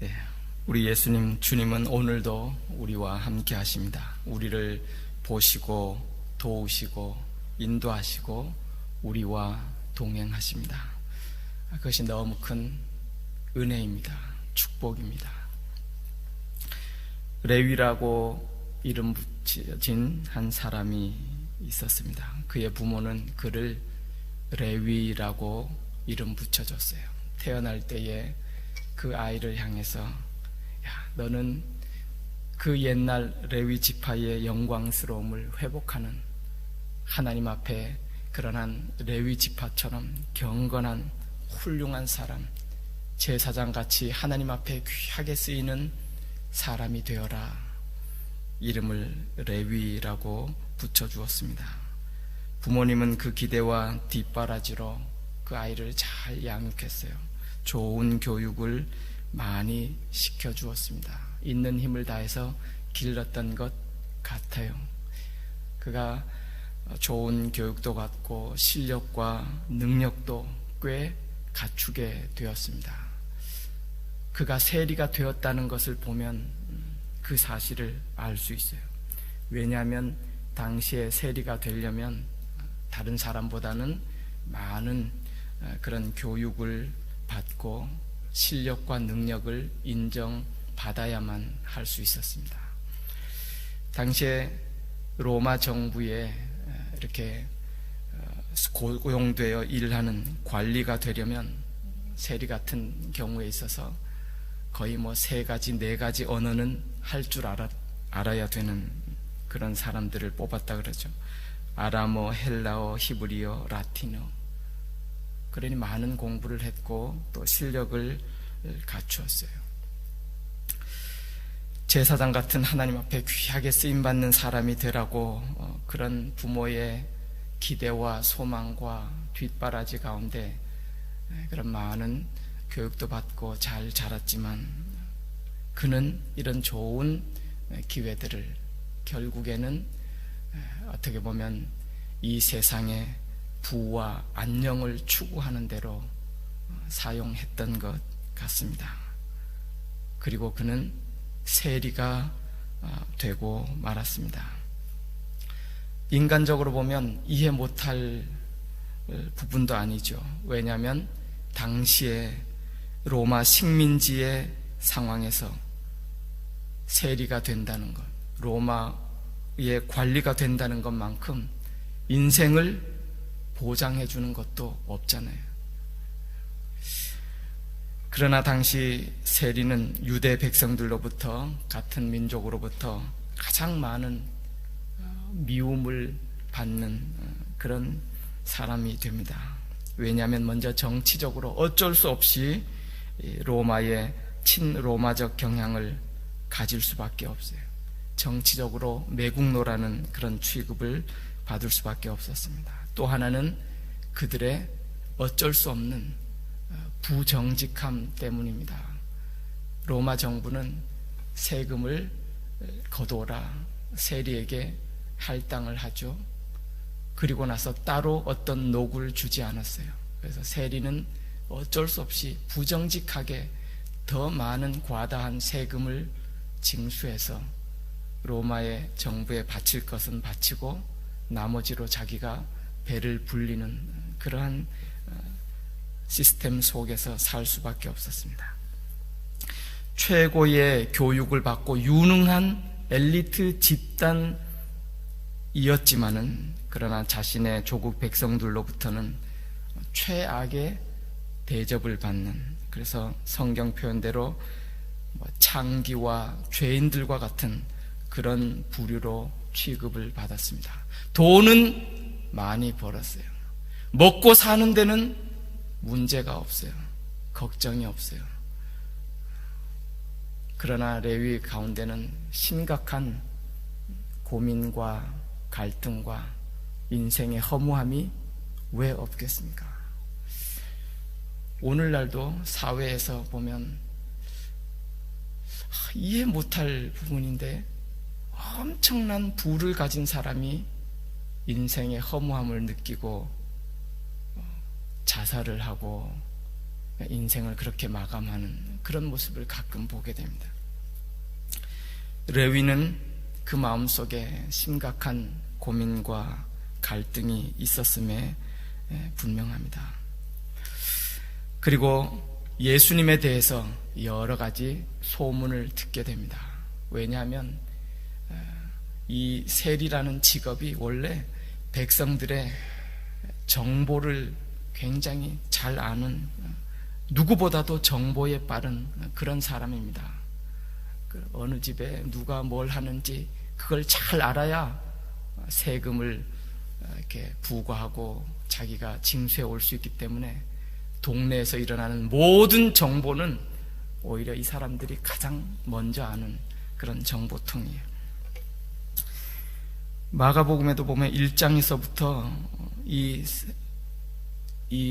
예, 우리 주님은 오늘도 우리와 함께 하십니다. 우리를 보시고 도우시고 인도하시고 우리와 동행하십니다. 그것이 너무 큰 은혜입니다. 축복입니다. 레위라고 이름 붙여진 한 사람이 있었습니다. 그의 부모는 그를 레위라고 이름 붙여줬어요. 태어날 때에 그 아이를 향해서 야, 너는 그 옛날 레위 지파의 영광스러움을 회복하는 하나님 앞에 그런 한 레위 지파처럼 경건한 훌륭한 사람, 제사장같이 하나님 앞에 귀하게 쓰이는 사람이 되어라. 이름을 레위라고 붙여주었습니다. 부모님은 그 기대와 뒷바라지로 그 아이를 잘 양육했어요. 좋은 교육을 많이 시켜주었습니다. 있는 힘을 다해서 길렀던 것 같아요. 그가 좋은 교육도 갖고 실력과 능력도 꽤 갖추게 되었습니다. 그가 세리가 되었다는 것을 보면 그 사실을 알 수 있어요. 왜냐하면 당시에 세리가 되려면 다른 사람보다는 많은 그런 교육을 받고 실력과 능력을 인정받아야만 할 수 있었습니다. 당시에 로마 정부에 이렇게 고용되어 일하는 관리가 되려면 세리 같은 경우에 있어서 거의 3가지, 4가지 언어는 할 줄 알아야 되는 그런 사람들을 뽑았다 그러죠. 아람어, 헬라어, 히브리어, 라틴어. 그러니 많은 공부를 했고 또 실력을 갖추었어요. 제사장 같은 하나님 앞에 귀하게 쓰임받는 사람이 되라고 그런 부모의 기대와 소망과 뒷바라지 가운데 그런 많은 교육도 받고 잘 자랐지만 그는 이런 좋은 기회들을 결국에는 어떻게 보면 이 세상의 부와 안녕을 추구하는 대로 사용했던 것 같습니다. 그리고 그는 세리가 되고 말았습니다. 인간적으로 보면 이해 못할 부분도 아니죠. 왜냐하면 당시에 로마 식민지의 상황에서 세리가 된다는 것, 로마의 관리가 된다는 것만큼 인생을 보장해 주는 것도 없잖아요. 그러나 당시 세리는 유대 백성들로부터, 같은 민족으로부터 가장 많은 미움을 받는 그런 사람이 됩니다. 왜냐하면 먼저 정치적으로 어쩔 수 없이 로마의 친로마적 경향을 가질 수밖에 없어요. 정치적으로 매국노라는 그런 취급을 받을 수밖에 없었습니다. 또 하나는 그들의 어쩔 수 없는 부정직함 때문입니다. 로마 정부는 세금을 거둬라, 세리에게 할당을 하죠. 그리고 나서 따로 어떤 녹을 주지 않았어요. 그래서 세리는 어쩔 수 없이 부정직하게 더 많은 과다한 세금을 징수해서 로마의 정부에 바칠 것은 바치고 나머지로 자기가 배를 불리는 그러한 시스템 속에서 살 수밖에 없었습니다. 최고의 교육을 받고 유능한 엘리트 집단이었지만은 그러나 자신의 조국 백성들로부터는 최악의 대접을 받는, 그래서 성경 표현대로 창기와 죄인들과 같은 그런 부류로 취급을 받았습니다. 돈은 많이 벌었어요. 먹고 사는 데는 문제가 없어요. 걱정이 없어요. 그러나 레위 가운데는 심각한 고민과 갈등과 인생의 허무함이 왜 없겠습니까? 오늘날도 사회에서 보면 이해 못할 부분인데 엄청난 부를 가진 사람이 인생의 허무함을 느끼고 자살을 하고 인생을 그렇게 마감하는 그런 모습을 가끔 보게 됩니다. 레위는 그 마음속에 심각한 고민과 갈등이 있었음에 분명합니다. 그리고 예수님에 대해서 여러 가지 소문을 듣게 됩니다. 왜냐하면 이 세리라는 직업이 원래 백성들의 정보를 굉장히 잘 아는, 누구보다도 정보에 빠른 그런 사람입니다. 어느 집에 누가 뭘 하는지 그걸 잘 알아야 세금을 이렇게 부과하고 자기가 징수해 올 수 있기 때문에 동네에서 일어나는 모든 정보는 오히려 이 사람들이 가장 먼저 아는 그런 정보통이에요. 마가복음에도 보면 1장에서부터 이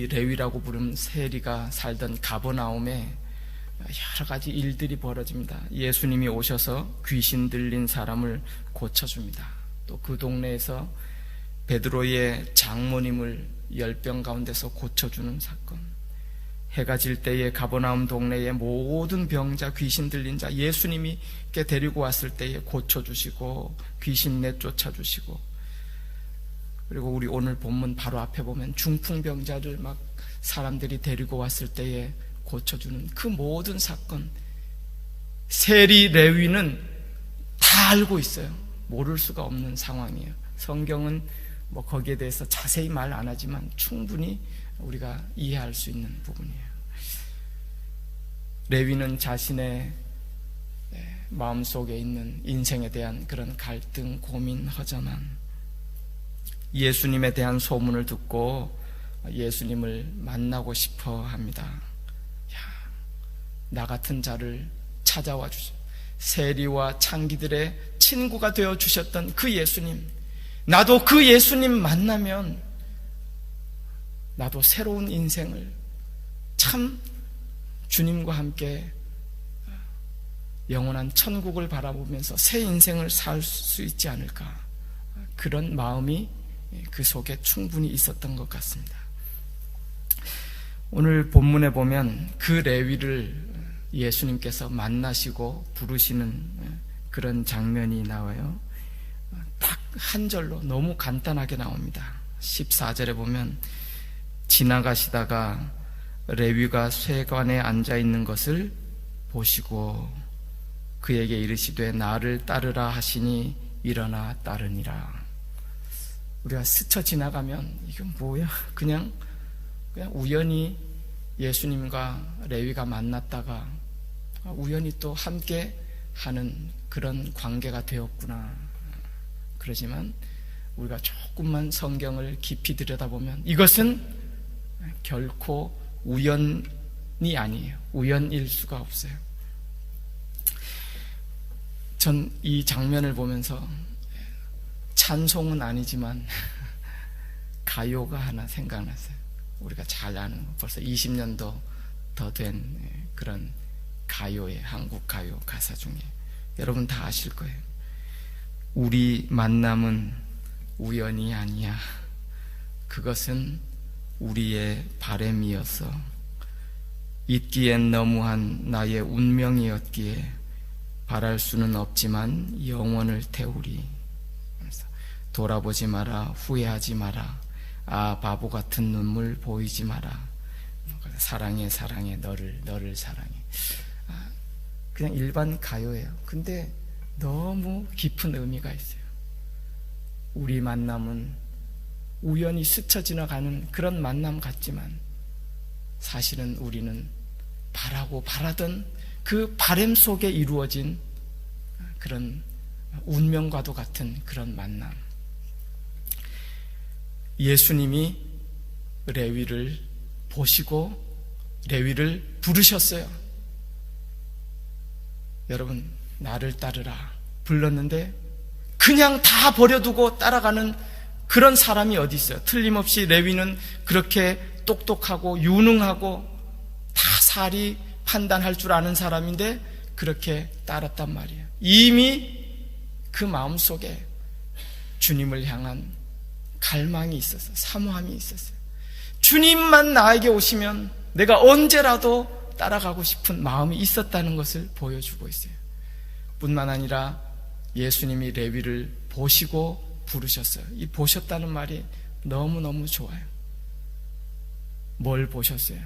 레위라고 부르는 세리가 살던 가버나움에 여러 가지 일들이 벌어집니다. 예수님이 오셔서 귀신 들린 사람을 고쳐줍니다. 또 그 동네에서 베드로의 장모님을 열병 가운데서 고쳐주는 사건, 해가 질 때에 가버나움 동네의 모든 병자, 귀신 들린 자 예수님이 데리고 왔을 때에 고쳐주시고 귀신 내쫓아주시고, 그리고 우리 오늘 본문 바로 앞에 보면 중풍병자를 막 사람들이 데리고 왔을 때에 고쳐주는 그 모든 사건, 세리 레위는 다 알고 있어요. 모를 수가 없는 상황이에요. 성경은 뭐 거기에 대해서 자세히 말 안 하지만 충분히 우리가 이해할 수 있는 부분이에요. 레위는 자신의 마음속에 있는 인생에 대한 그런 갈등, 고민, 허전함, 예수님에 대한 소문을 듣고 예수님을 만나고 싶어 합니다. 나 같은 자를 찾아와 주시오. 세리와 창기들의 친구가 되어 주셨던 그 예수님, 나도 그 예수님 만나면 나도 새로운 인생을, 참 주님과 함께 영원한 천국을 바라보면서 새 인생을 살 수 있지 않을까, 그런 마음이 그 속에 충분히 있었던 것 같습니다. 오늘 본문에 보면 그 레위를 예수님께서 만나시고 부르시는 그런 장면이 나와요. 딱 한 절로 너무 간단하게 나옵니다. 14절에 보면 지나가시다가 레위가 쇠관에 앉아 있는 것을 보시고 그에게 이르시되 나를 따르라 하시니 일어나 따르니라. 우리가 스쳐 지나가면 이건 뭐야? 그냥 우연히 예수님과 레위가 만났다가 우연히 또 함께 하는 그런 관계가 되었구나. 그러지만 우리가 조금만 성경을 깊이 들여다보면 이것은 결코 우연이 아니에요. 우연일 수가 없어요. 전 이 장면을 보면서 찬송은 아니지만 가요가 하나 생각났어요. 우리가 잘 아는, 벌써 20년도 더 된 그런 가요의, 한국 가요 가사 중에 여러분 다 아실 거예요. 우리 만남은 우연이 아니야. 그것은 우리의 바램이어서 있기엔 너무한 나의 운명이었기에 바랄 수는 없지만 영원을 태우리. 돌아보지 마라, 후회하지 마라, 아 바보 같은 눈물 보이지 마라, 사랑해 사랑해 너를 사랑해. 그냥 일반 가요예요. 근데 너무 깊은 의미가 있어요. 우리 만남은 우연히 스쳐 지나가는 그런 만남 같지만 사실은 우리는 바라던 그 바람 속에 이루어진 그런 운명과도 같은 그런 만남. 예수님이 레위를 보시고 레위를 부르셨어요. 여러분, 나를 따르라 불렀는데 그냥 다 버려두고 따라가는 그런 사람이 어디 있어요? 틀림없이 레위는 그렇게 똑똑하고 유능하고 다 사리 판단할 줄 아는 사람인데 그렇게 따랐단 말이에요. 이미 그 마음속에 주님을 향한 갈망이 있었어요. 사모함이 있었어요. 주님만 나에게 오시면 내가 언제라도 따라가고 싶은 마음이 있었다는 것을 보여주고 있어요. 뿐만 아니라 예수님이 레위를 보시고 부르셨어요. 이 보셨다는 말이 너무너무 좋아요. 뭘 보셨어요?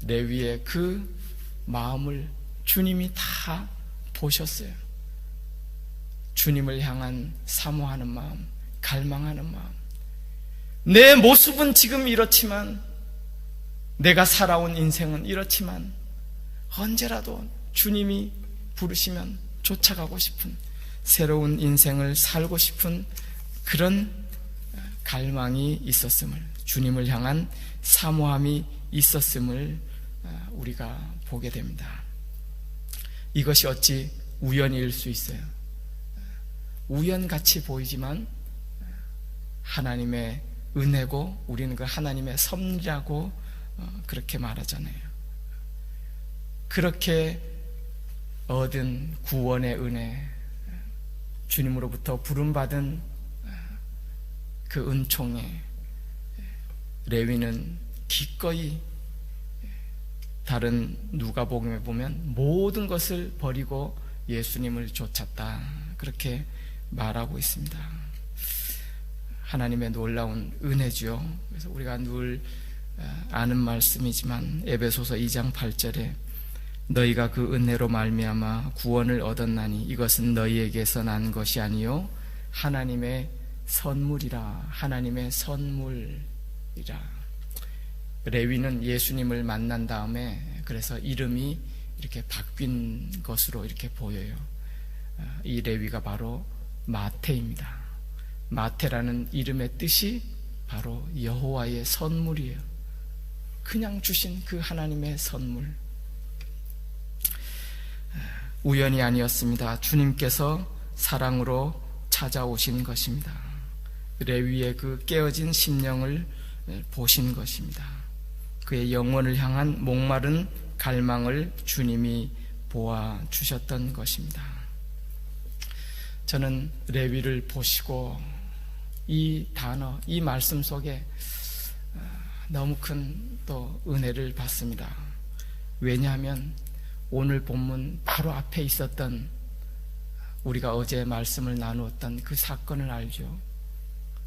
레위의 그 마음을 주님이 다 보셨어요. 주님을 향한 사모하는 마음, 갈망하는 마음. 내 모습은 지금 이렇지만, 내가 살아온 인생은 이렇지만, 언제라도 주님이 부르시면 쫓아가고 싶은, 새로운 인생을 살고 싶은 그런 갈망이 있었음을, 주님을 향한 사모함이 있었음을 우리가 보게 됩니다. 이것이 어찌 우연일 수 있어요? 우연같이 보이지만 하나님의 은혜고, 우리는 그 하나님의 섭리라고 그렇게 말하잖아요. 그렇게 얻은 구원의 은혜, 주님으로부터 부름받은 그 은총에 레위는 기꺼이, 다른 누가복음에 보면 모든 것을 버리고 예수님을 쫓았다, 그렇게 말하고 있습니다. 하나님의 놀라운 은혜죠. 그래서 우리가 늘 아는 말씀이지만 에베소서 2장 8절에 너희가 그 은혜로 말미암아 구원을 얻었나니 이것은 너희에게서 난 것이 아니요 하나님의 선물이라. 하나님의 선물이라. 레위는 예수님을 만난 다음에 그래서 이름이 이렇게 바뀐 것으로 이렇게 보여요. 이 레위가 바로 마태입니다. 마태라는 이름의 뜻이 바로 여호와의 선물이에요. 그냥 주신 그 하나님의 선물. 우연이 아니었습니다. 주님께서 사랑으로 찾아오신 것입니다. 레위의 그 깨어진 심령을 보신 것입니다. 그의 영혼을 향한 목마른 갈망을 주님이 보아주셨던 것입니다. 저는 레위를 보시고 이 단어, 이 말씀 속에 너무 큰 또 은혜를 받습니다. 왜냐하면 오늘 본문 바로 앞에 있었던, 우리가 어제 말씀을 나누었던 그 사건을 알죠.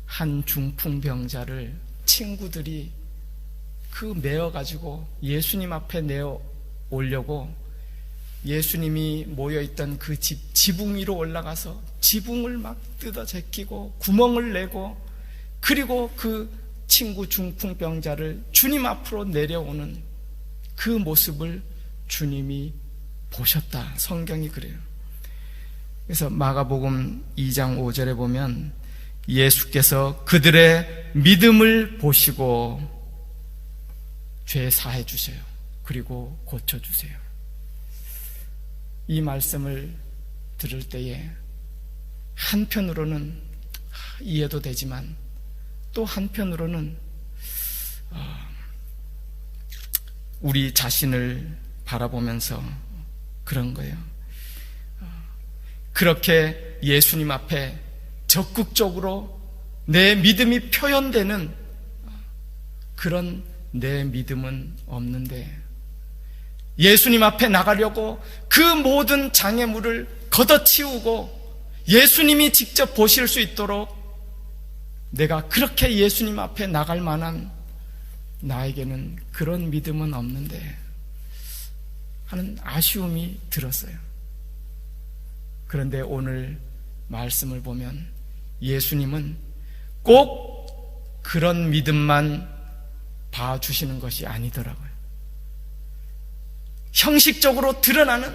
한 중풍병자를 친구들이 메어가지고 예수님 앞에 내어 오려고 예수님이 모여있던 그 지붕 위로 올라가서 지붕을 막 뜯어 제끼고 구멍을 내고, 그리고 그 친구 중풍병자를 주님 앞으로 내려오는 그 모습을 주님이 보셨다. 성경이 그래요. 그래서 마가복음 2장 5절에 보면 예수께서 그들의 믿음을 보시고 죄 사해 주세요. 그리고 고쳐주세요. 이 말씀을 들을 때에 한편으로는 이해도 되지만 또 한편으로는 우리 자신을 바라보면서 그런 거예요. 그렇게 예수님 앞에 적극적으로 내 믿음이 표현되는 그런 내 믿음은 없는데, 예수님 앞에 나가려고 그 모든 장애물을 걷어치우고 예수님이 직접 보실 수 있도록 내가 그렇게 예수님 앞에 나갈 만한 나에게는 그런 믿음은 없는데 하는 아쉬움이 들었어요. 그런데 오늘 말씀을 보면 예수님은 꼭 그런 믿음만 봐주시는 것이 아니더라고요. 형식적으로 드러나는,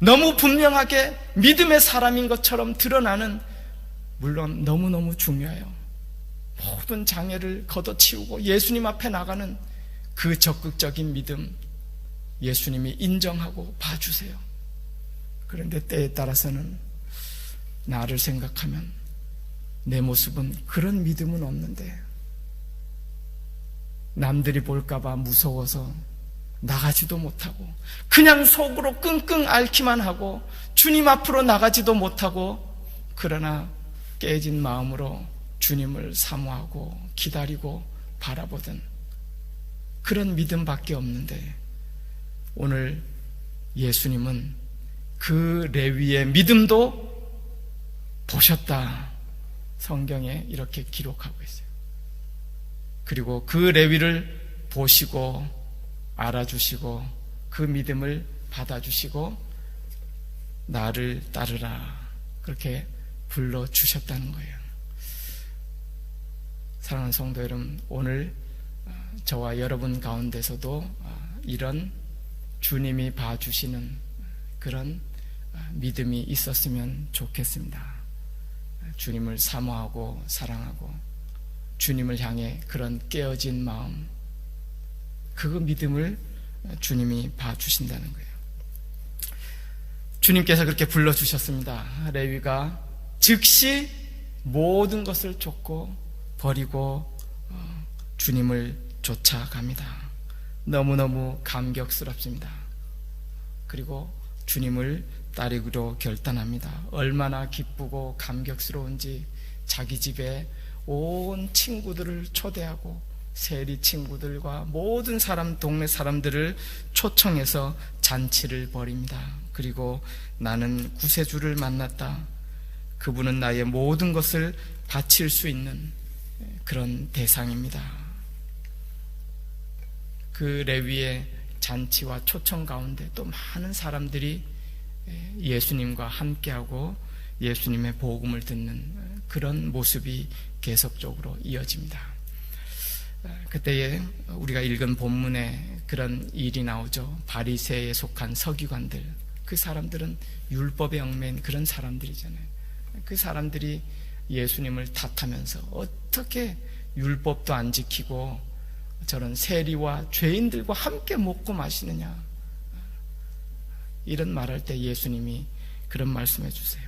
너무 분명하게 믿음의 사람인 것처럼 드러나는, 물론 너무너무 중요해요. 모든 장애를 걷어치우고 예수님 앞에 나가는 그 적극적인 믿음, 예수님이 인정하고 봐주세요. 그런데 때에 따라서는 나를 생각하면 내 모습은 그런 믿음은 없는데, 남들이 볼까봐 무서워서 나가지도 못하고 그냥 속으로 끙끙 앓기만 하고 주님 앞으로 나가지도 못하고, 그러나 깨진 마음으로 주님을 사모하고 기다리고 바라보던 그런 믿음밖에 없는데 오늘 예수님은 그 레위의 믿음도 보셨다. 성경에 이렇게 기록하고 있어요. 그리고 그 레위를 보시고 알아주시고 그 믿음을 받아주시고 나를 따르라 그렇게 불러주셨다는 거예요. 사랑하는 성도 여러분, 오늘 저와 여러분 가운데서도 이런 주님이 봐주시는 그런 믿음이 있었으면 좋겠습니다. 주님을 사모하고 사랑하고 주님을 향해 그런 깨어진 마음, 그 믿음을 주님이 봐주신다는 거예요. 주님께서 그렇게 불러주셨습니다. 레위가 즉시 모든 것을 쫓고 버리고 주님을 쫓아갑니다. 너무너무 감격스럽습니다. 그리고 주님을 따르기로 결단합니다. 얼마나 기쁘고 감격스러운지 자기 집에 온 친구들을 초대하고 세리 친구들과 모든 사람, 동네 사람들을 초청해서 잔치를 벌입니다. 그리고 나는 구세주를 만났다. 그분은 나의 모든 것을 바칠 수 있는 그런 대상입니다. 그 레위의 잔치와 초청 가운데 또 많은 사람들이 예수님과 함께하고 예수님의 복음을 듣는 그런 모습이 계속적으로 이어집니다. 그때에 우리가 읽은 본문에 그런 일이 나오죠. 바리새에 속한 서기관들, 그 사람들은 율법에 얽매인 그런 사람들이잖아요. 그 사람들이 예수님을 탓하면서 어떻게 율법도 안 지키고 저런 세리와 죄인들과 함께 먹고 마시느냐, 이런 말할 때 예수님이 그런 말씀해 주세요.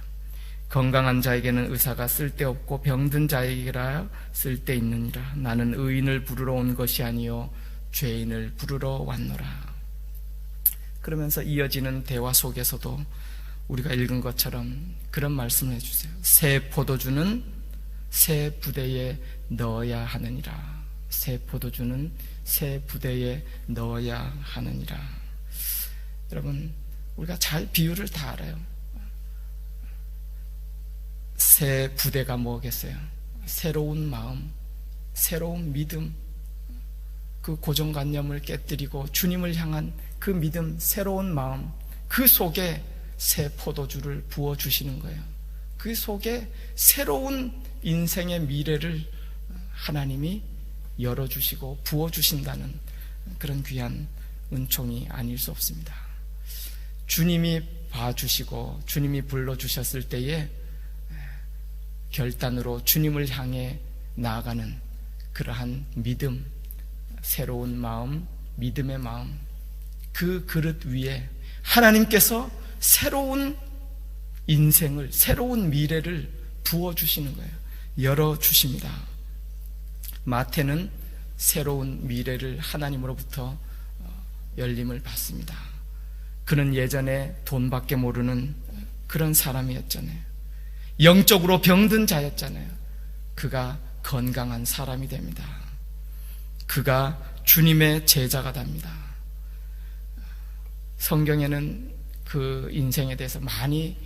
건강한 자에게는 의사가 쓸데없고 병든 자에게라 쓸데있느니라. 나는 의인을 부르러 온 것이 아니요 죄인을 부르러 왔노라. 그러면서 이어지는 대화 속에서도 우리가 읽은 것처럼 그런 말씀을 해주세요. 새 포도주는 새 부대에 넣어야 하느니라. 새 포도주는 새 부대에 넣어야 하느니라. 여러분, 우리가 잘 비유를 다 알아요. 새 부대가 뭐겠어요? 새로운 마음, 새로운 믿음, 그 고정관념을 깨뜨리고 주님을 향한 그 믿음, 새로운 마음, 그 속에 새 포도주를 부어주시는 거예요. 그 속에 새로운 인생의 미래를 하나님이 열어주시고 부어주신다는 그런 귀한 은총이 아닐 수 없습니다. 주님이 봐주시고 주님이 불러주셨을 때에 결단으로 주님을 향해 나아가는 그러한 믿음, 새로운 마음, 믿음의 마음, 그 그릇 위에 하나님께서 새로운 인생을, 새로운 미래를 부어주시는 거예요. 열어주십니다. 마태는 새로운 미래를 하나님으로부터 열림을 받습니다. 그는 예전에 돈밖에 모르는 그런 사람이었잖아요. 영적으로 병든 자였잖아요. 그가 건강한 사람이 됩니다. 그가 주님의 제자가 됩니다. 성경에는 그 인생에 대해서 많이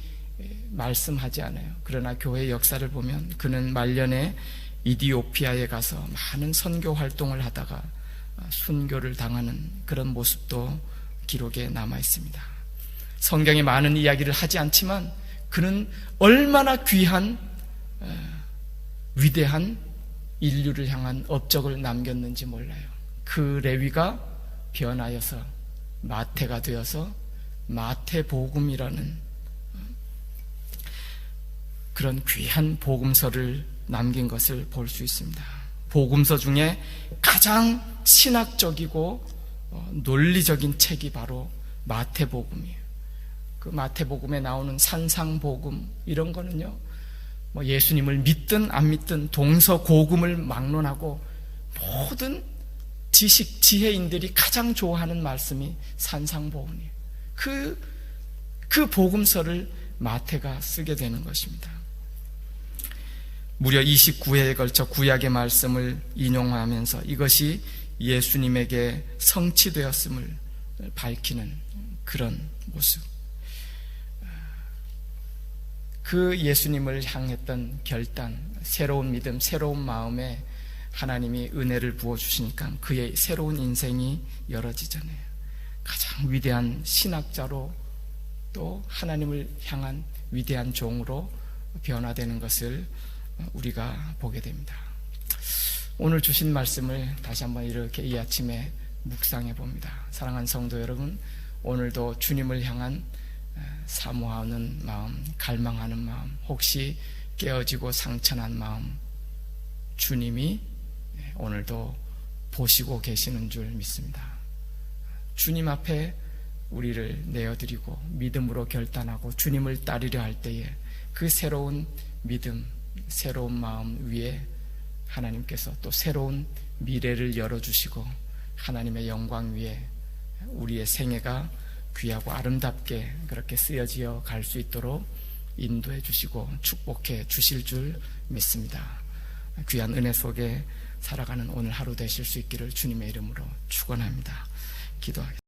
말씀하지 않아요. 그러나 교회 역사를 보면 그는 말년에 이디오피아에 가서 많은 선교 활동을 하다가 순교를 당하는 그런 모습도 기록에 남아 있습니다. 성경에 많은 이야기를 하지 않지만 그는 얼마나 귀한 위대한 인류를 향한 업적을 남겼는지 몰라요. 그 레위가 변하여서 마태가 되어서 마태복음이라는 그런 귀한 복음서를 남긴 것을 볼 수 있습니다. 복음서 중에 가장 신학적이고 논리적인 책이 바로 마태복음이에요. 그 마태복음에 나오는 산상복음 이런 거는요, 뭐 예수님을 믿든 안 믿든 동서고금을 막론하고 모든 지식 지혜인들이 가장 좋아하는 말씀이 산상복음이에요. 그 복음서를 마태가 쓰게 되는 것입니다. 무려 29회에 걸쳐 구약의 말씀을 인용하면서 이것이 예수님에게 성취되었음을 밝히는 그런 모습. 그 예수님을 향했던 결단, 새로운 믿음, 새로운 마음에 하나님이 은혜를 부어주시니까 그의 새로운 인생이 열어지잖아요. 가장 위대한 신학자로 또 하나님을 향한 위대한 종으로 변화되는 것을 우리가 보게 됩니다. 오늘 주신 말씀을 다시 한번 이렇게 이 아침에 묵상해 봅니다. 사랑하는 성도 여러분, 오늘도 주님을 향한 사모하는 마음, 갈망하는 마음, 혹시 깨어지고 상처난 마음, 주님이 오늘도 보시고 계시는 줄 믿습니다. 주님 앞에 우리를 내어드리고 믿음으로 결단하고 주님을 따르려 할 때에 그 새로운 믿음, 새로운 마음 위에 하나님께서 또 새로운 미래를 열어주시고 하나님의 영광 위에 우리의 생애가 귀하고 아름답게 그렇게 쓰여지어 갈 수 있도록 인도해 주시고 축복해 주실 줄 믿습니다. 귀한 은혜 속에 살아가는 오늘 하루 되실 수 있기를 주님의 이름으로 축원합니다. 기도하겠습니다.